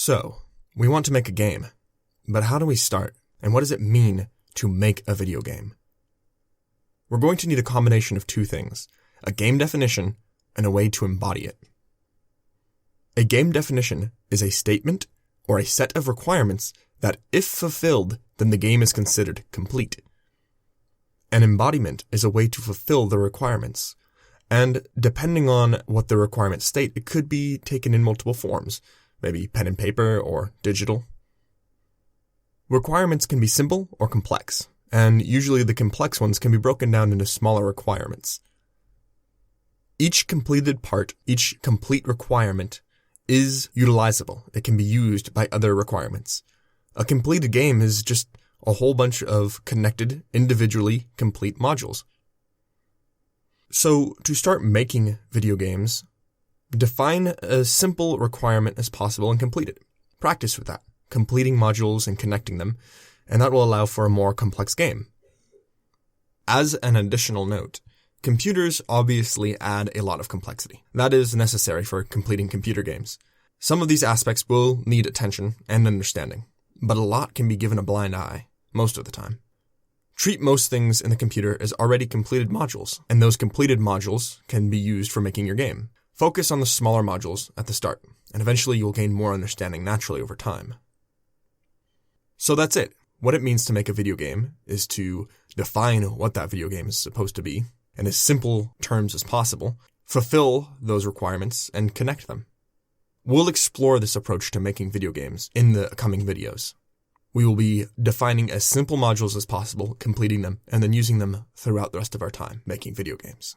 So, we want to make a game, but how do we start, and what does it mean to make a video game? We're going to need a combination of two things, a game definition and a way to embody it. A game definition is a statement or a set of requirements that, if fulfilled, then the game is considered complete. An embodiment is a way to fulfill the requirements, and depending on what the requirements state, it could be taken in multiple forms, maybe pen and paper or digital. Requirements can be simple or complex, and usually the complex ones can be broken down into smaller requirements. Each completed part, each complete requirement, is utilizable. It can be used by other requirements. A completed game is just a whole bunch of connected, individually complete modules. So, to start making video games, define a simple requirement as possible and complete it. Practice with that, completing modules and connecting them, and that will allow for a more complex game. As an additional note, computers obviously add a lot of complexity. That is necessary for completing computer games. Some of these aspects will need attention and understanding, but a lot can be given a blind eye, most of the time. Treat most things in the computer as already completed modules, and those completed modules can be used for making your game. Focus on the smaller modules at the start, and eventually you'll gain more understanding naturally over time. So that's it. What it means to make a video game is to define what that video game is supposed to be, in as simple terms as possible, fulfill those requirements, and connect them. We'll explore this approach to making video games in the coming videos. We will be defining as simple modules as possible, completing them, and then using them throughout the rest of our time making video games.